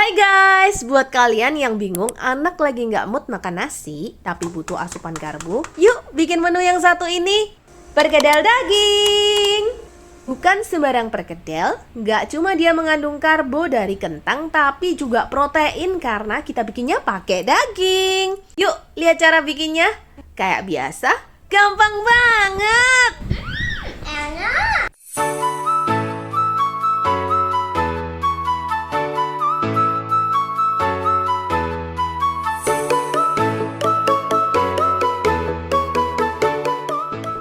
Hai guys, buat kalian yang bingung anak lagi nggak mood makan nasi tapi butuh asupan karbo, yuk bikin menu yang satu ini, perkedel daging. Bukan sembarang perkedel, nggak cuma dia mengandung karbo dari kentang tapi juga protein karena kita bikinnya pakai daging. Yuk lihat cara bikinnya, kayak biasa, gampang banget. Enak.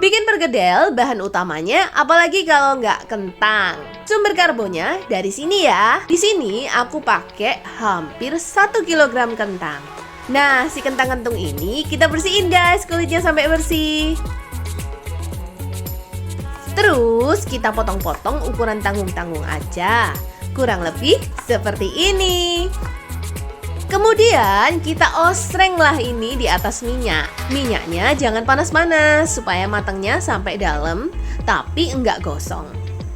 Bikin perkedel, bahan utamanya apalagi kalau nggak kentang. Sumber karbonya dari sini ya. Di sini aku pakai hampir 1 kg kentang. Nah, si kentang-kentung ini kita bersihin guys, kulitnya sampai bersih. Terus kita potong-potong ukuran tanggung-tanggung aja. Kurang lebih seperti ini. Kemudian kita osreng lah ini di atas minyak. Minyaknya jangan panas-panas supaya matangnya sampai dalam tapi enggak gosong.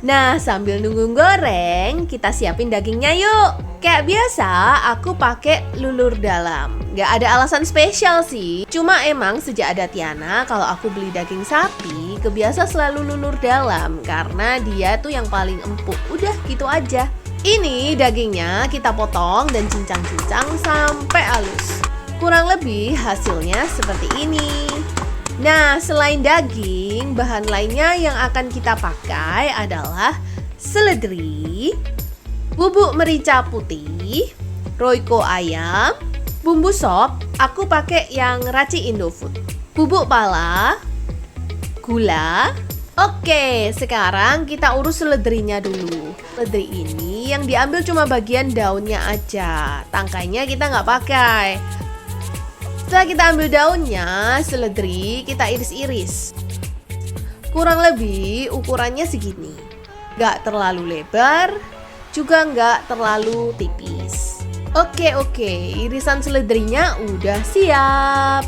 Nah, sambil nunggu goreng, kita siapin dagingnya yuk. Kayak biasa, aku pakai lulur dalam. Gak ada alasan spesial sih. Cuma emang sejak ada Tiana, kalau aku beli daging sapi, kebiasa selalu lulur dalam karena dia tuh yang paling empuk. Udah gitu aja. Ini dagingnya kita potong dan cincang-cincang sampai halus. Kurang lebih hasilnya seperti ini. Nah, selain daging, bahan lainnya yang akan kita pakai adalah seledri, bubuk merica putih, royco ayam, bumbu sop, aku pakai yang Raci Indofood, bubuk pala, gula. Oke, sekarang kita urus seledrinya dulu. Seledri ini yang diambil cuma bagian daunnya aja, tangkainya kita nggak pakai. Setelah kita ambil daunnya, seledri kita iris-iris. Kurang lebih ukurannya segini. Nggak terlalu lebar, juga nggak terlalu tipis. Oke, irisan seledrinya udah siap.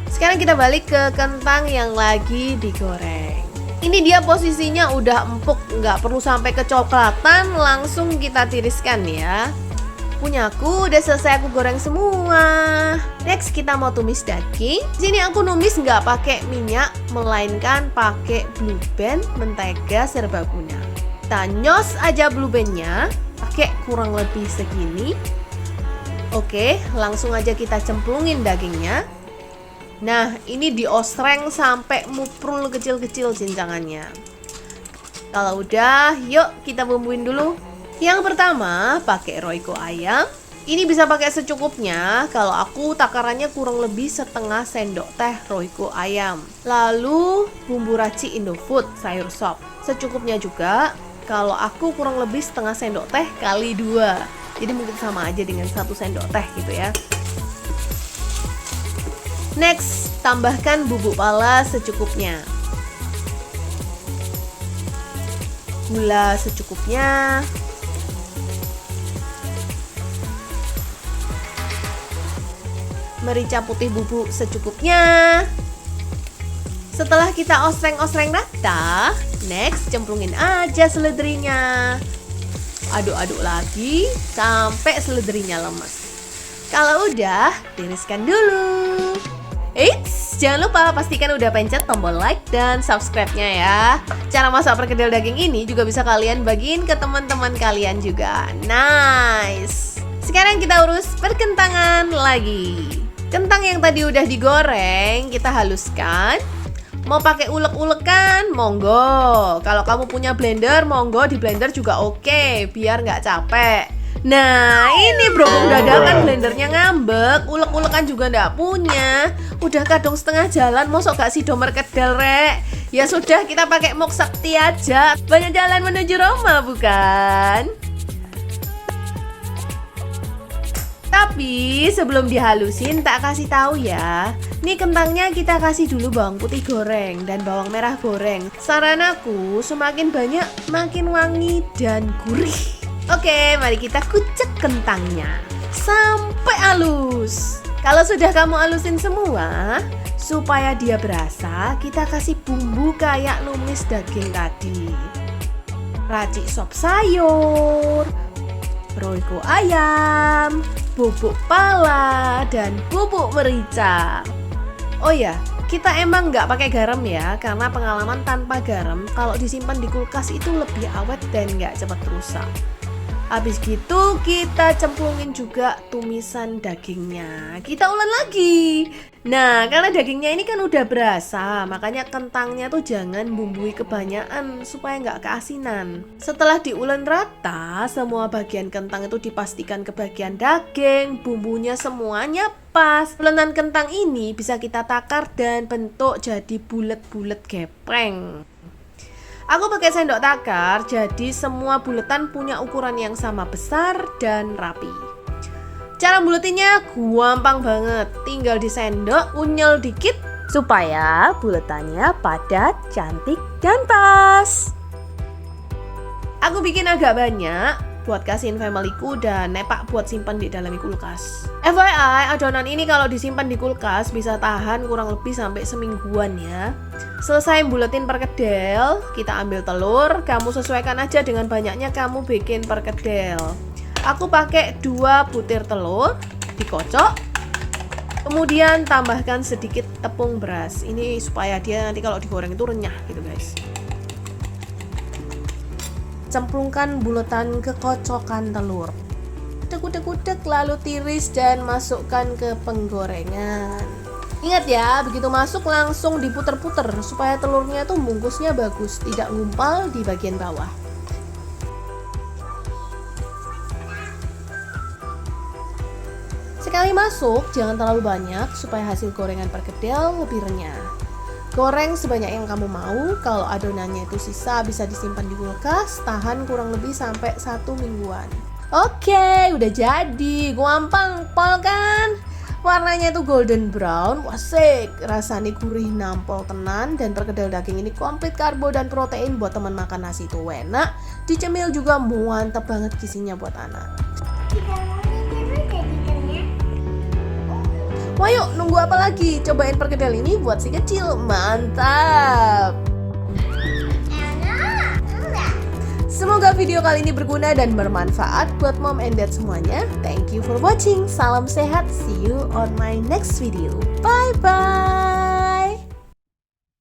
Sekarang kita balik ke kentang yang lagi digoreng. Ini dia posisinya udah empuk, nggak perlu sampai kecoklatan, langsung kita tiriskan ya. Punyaku udah selesai aku goreng semua. Next kita mau tumis daging. Sini aku numis nggak pakai minyak, melainkan pakai blue band, mentega serbaguna. Kita nyos aja blue bandnya, pakai kurang lebih segini. Oke, langsung aja kita cemplungin dagingnya. Nah, ini diosreng sampai muprul kecil-kecil cincangannya. Kalau udah, yuk kita bumbuin dulu. Yang pertama, pakai royco ayam. Ini bisa pakai secukupnya. Kalau aku takarannya kurang lebih setengah sendok teh royco ayam. Lalu bumbu Raci Indofood sayur sop. Secukupnya juga. Kalau aku kurang lebih setengah sendok teh kali 2. Jadi mungkin sama aja dengan 1 sendok teh gitu ya. Next, tambahkan bubuk pala secukupnya. Gula secukupnya. Merica putih bubuk secukupnya. Setelah kita osreng-osreng rata, next cemplungin aja seledrinya. Aduk-aduk lagi sampai seledrinya lemes. Kalau udah, tiriskan dulu. Eits, jangan lupa pastikan udah pencet tombol like dan subscribe-nya ya. Cara masak perkedel daging ini juga bisa kalian bagiin ke teman-teman kalian juga. Nice. Sekarang kita urus perkentangan lagi. Kentang yang tadi udah digoreng, kita haluskan. Mau pakai ulek-ulekan, monggo. Kalau kamu punya blender, monggo di blender juga oke, biar nggak capek. Nah, ini berhubung dadakan blendernya ngambek, ulek-ulekan juga nggak punya. Udah kadung setengah jalan, mosok gak sido perkedel rek. Ya sudah, kita pakai mok sakti aja. Banyak jalan menuju Roma, bukan? Tapi sebelum dihalusin tak kasih tahu ya. Nih kentangnya kita kasih dulu bawang putih goreng dan bawang merah goreng. Saran aku semakin banyak makin wangi dan gurih. Oke, mari kita kucek kentangnya sampai halus. Kalau sudah kamu halusin semua, supaya dia berasa, kita kasih bumbu kayak numis daging tadi. Racik sop sayur, roiko ayam, bubuk pala, dan bubuk merica. Oh ya, kita emang nggak pakai garam ya, karena pengalaman tanpa garam kalau disimpan di kulkas itu lebih awet dan nggak cepat rusak. Habis gitu kita cemplungin juga tumisan dagingnya. Kita ulen lagi. Nah, karena dagingnya ini kan udah berasa, makanya kentangnya tuh jangan bumbui kebanyakan supaya nggak keasinan. Setelah diulen rata, semua bagian kentang itu dipastikan ke bagian daging, bumbunya semuanya pas. Ulenan kentang ini bisa kita takar dan bentuk jadi bulet-bulet gepreng. Aku pakai sendok takar, jadi semua buletan punya ukuran yang sama besar dan rapi. Cara buletinnya gampang banget, tinggal disendok, unyel dikit supaya buletannya padat, cantik, dan pas. Aku bikin agak banyak buat kasihin familyku dan nepak buat simpan di dalam kulkas. FYI, adonan ini kalau disimpan di kulkas bisa tahan kurang lebih sampai semingguan ya. Selesai buletin perkedel, kita ambil telur, kamu sesuaikan aja dengan banyaknya kamu bikin perkedel. Aku pakai 2 butir telur, dikocok. Kemudian tambahkan sedikit tepung beras. Ini supaya dia nanti kalau digoreng itu renyah gitu guys. Cemplungkan buletan ke kocokan telur. Udek-udek lalu tiris dan masukkan ke penggorengan. Ingat ya, begitu masuk langsung diputer-puter supaya telurnya tuh bungkusnya bagus, tidak ngumpal di bagian bawah. Sekali masuk, jangan terlalu banyak supaya hasil gorengan perkedel lebih renyah. Goreng sebanyak yang kamu mau, kalau adonannya itu sisa bisa disimpan di kulkas, tahan kurang lebih sampai 1 mingguan. Oke, udah jadi, gampang pol kan? Warnanya itu golden brown, wasik, rasanya gurih nampol tenan, dan perkedel daging ini komplit karbo dan protein buat teman makan nasi itu enak, dicemil juga mantap banget gizinya buat anak. Wah yuk, nunggu apa lagi? Cobain perkedel ini buat si kecil, mantap! Semoga video kali ini berguna dan bermanfaat buat mom and dad semuanya. Thank you for watching. Salam sehat. See you on my next video. Bye bye.